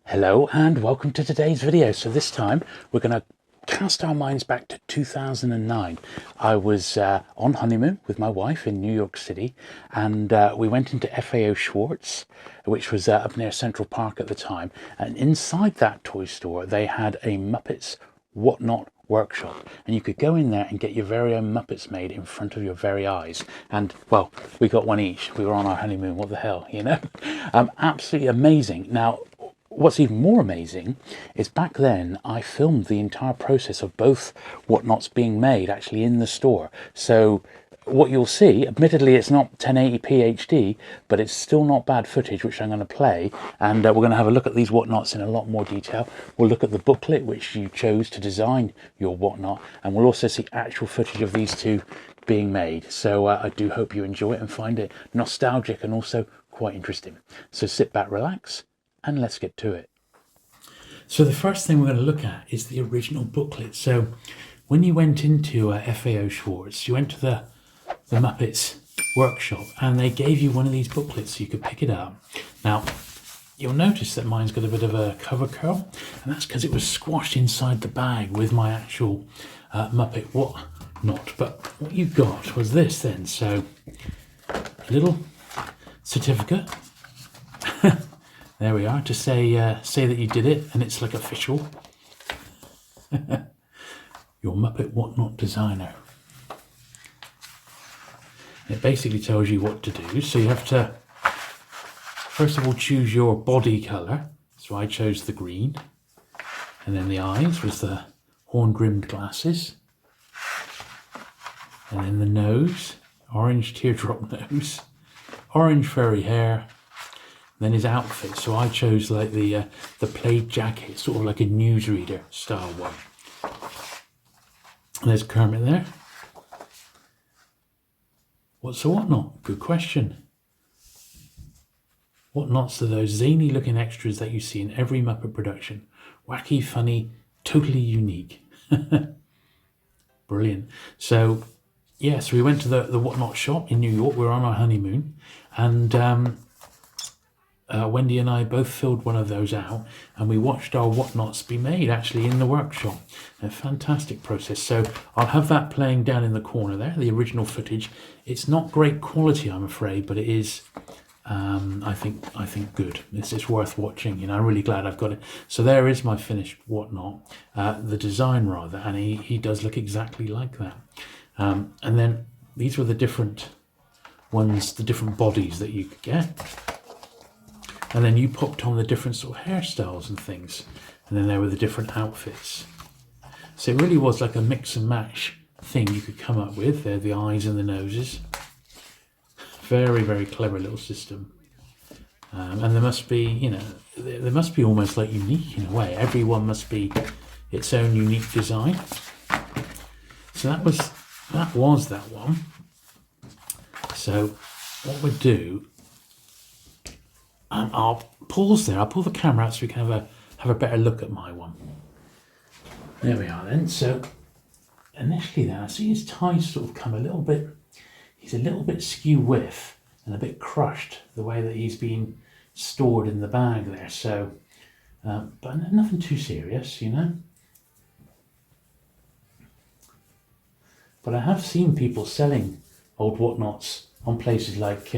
Hello and welcome to today's video. So this time we're going to cast our minds back to 2009. I was on honeymoon with my wife in New York City, and we went into FAO Schwarz, which was up near Central Park at the time. And inside that toy store they had a Muppets WhatNot workshop, and you could go in there and get your very own Muppets made in front of your very eyes. And well, we got one each. We were on our honeymoon, what the hell, you know. Absolutely amazing. Now what's even more amazing is back then I filmed the entire process of both WhatNots being made actually in the store. So what you'll see, admittedly it's not 1080p HD, but it's still not bad footage, which I'm going to play. And we're going to have a look at these WhatNots in a lot more detail. We'll look at the booklet which you chose to design your WhatNot, and we'll also see actual footage of these two being made. So I do hope you enjoy it and find it nostalgic and also quite interesting. So sit back, relax, and let's get to it. So the first thing we're going to look at is the original booklet. So when you went into FAO Schwarz, you went to the Muppets workshop and they gave you one of these booklets so you could pick it up. Now you'll notice that mine's got a bit of a cover curl, and that's because it was squashed inside the bag with my actual Muppet WhatNot. But what you got was this then. So a little certificate. There we are, to say that you did it, and it's like official. Your Muppet WhatNot designer. It basically tells you what to do. So you have to, first of all, choose your body colour. So I chose the green. And then the eyes was the horn-rimmed glasses. And then the nose, orange teardrop nose, orange furry hair. Then his outfit, so I chose like the plaid jacket, sort of like a newsreader style one. And there's Kermit there. What's a WhatNot? Good question. WhatNots are those zany looking extras that you see in every Muppet production. Wacky, funny, totally unique. Brilliant. So yeah, so we went to the WhatNot shop in New York. We were on our honeymoon, and Wendy and I both filled one of those out, and we watched our WhatNots be made actually in the workshop. A fantastic process. So I'll have that playing down in the corner there, the original footage. It's not great quality, I'm afraid, but it is, I think good. It's worth watching. You know, I'm really glad I've got it. So there is my finished WhatNot, the design rather, and he does look exactly like that. And then these were the different ones, the different bodies that you could get. And then you popped on the different sort of hairstyles and things. And then there were the different outfits. So it really was like a mix and match thing you could come up with. There, the eyes and the noses. Very, very clever little system. And there must be, you know, there must be almost like unique in a way. Everyone must be its own unique design. So that was that one. So what we'll do, I'll pause there. I'll pull the camera out so we can have a better look at my one. There we are then. So initially there, I see his ties sort of come a little bit, he's a little bit skew with and a bit crushed the way that he's been stored in the bag there. So, but nothing too serious, you know. But I have seen people selling old WhatNots on places like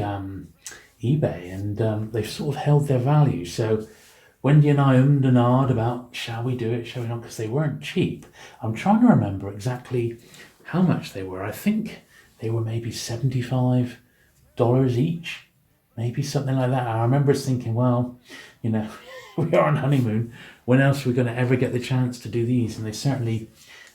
eBay, and they've sort of held their value. So Wendy and I ummed and ahed about, shall we do it, shall we not, because they weren't cheap. I'm trying to remember exactly how much they were. I think they were maybe $75 each, maybe something like that. I remember thinking, well, you know, we are on honeymoon, when else are we going to ever get the chance to do these? And they certainly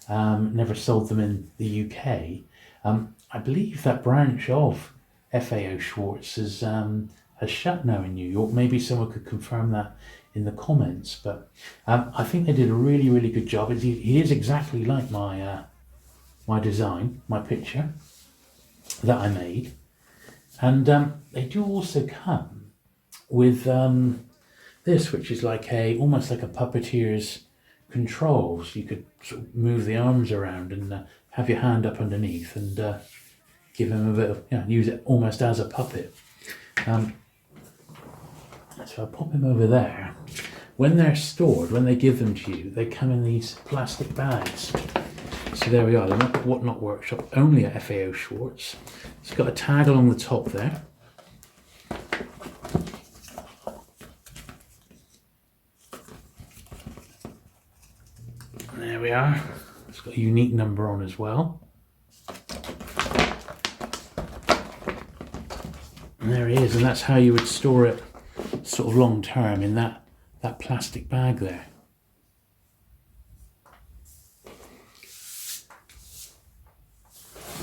never sold them in the UK. I believe that branch of FAO Schwarz has shut now in New York. Maybe someone could confirm that in the comments, but I think they did a really, really good job. He is exactly like my my design, my picture that I made, and they do also come with this, which is like almost like a puppeteer's controls. You could sort of move the arms around and have your hand up underneath and give him a bit of, you know, use it almost as a puppet. So I'll pop him over there. when they're stored, when they give them to you, they come in these plastic bags. So there we are, the Muppet WhatNot workshop, only at FAO Schwarz. It's got a tag along the top there. And there we are. It's got a unique number on as well. And there he is, and that's how you would store it sort of long term in that plastic bag there.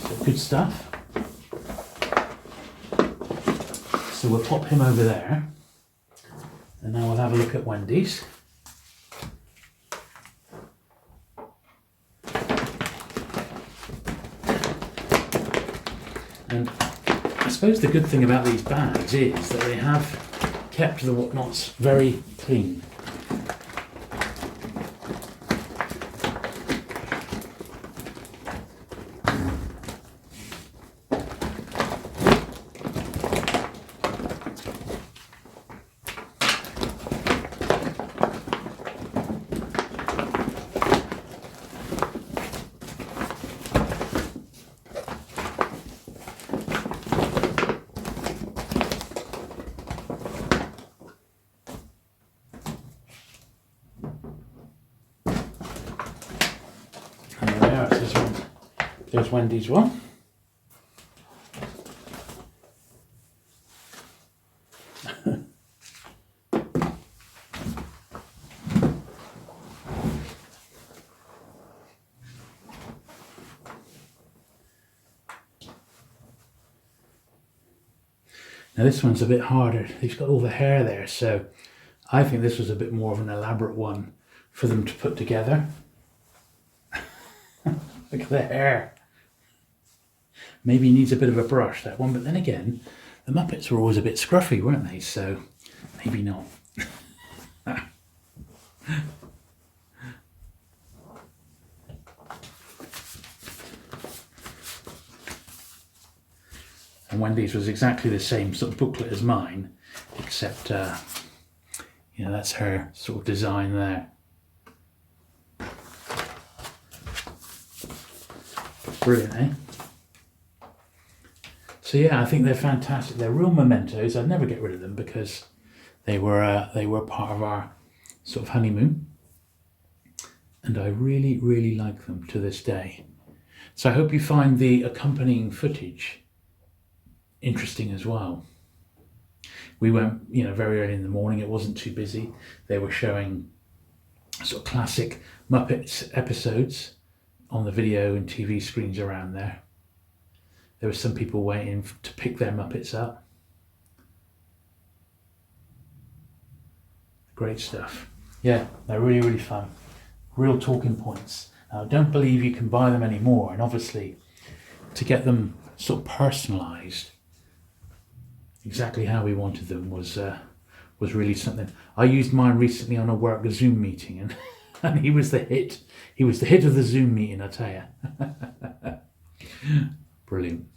So good stuff. So we'll pop him over there, and now we'll have a look at Wendy's. And I suppose the good thing about these bags is that they have kept the WhatNots very clean. There's Wendy's one. Now this one's a bit harder. He's got all the hair there, so I think this was a bit more of an elaborate one for them to put together. Look at the hair. Maybe he needs a bit of a brush, that one, but then again, the Muppets were always a bit scruffy, weren't they? So maybe not. And Wendy's was exactly the same sort of booklet as mine, except, you know, that's her sort of design there. Brilliant, eh? So yeah, I think they're fantastic. They're real mementos. I'd never get rid of them because they were part of our sort of honeymoon, and I really, really like them to this day. So I hope you find the accompanying footage interesting as well. We went, you know, very early in the morning. It wasn't too busy. They were showing sort of classic Muppets episodes on the video and TV screens around there. There were some people waiting to pick their Muppets up. Great stuff. Yeah, they're really, really fun. Real talking points. Now, I don't believe you can buy them anymore, and obviously to get them sort of personalised exactly how we wanted them was really something. I used mine recently on a work Zoom meeting, and he was the hit. He was the hit of the Zoom meeting, I tell you. Brilliant.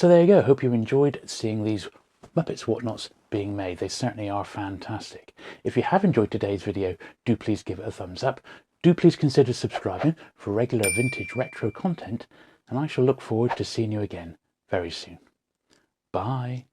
So there you go. Hope you enjoyed seeing these Muppets WhatNots being made. They certainly are fantastic. If you have enjoyed today's video, do please give it a thumbs up. Do please consider subscribing for regular vintage retro content, and I shall look forward to seeing you again very soon. Bye.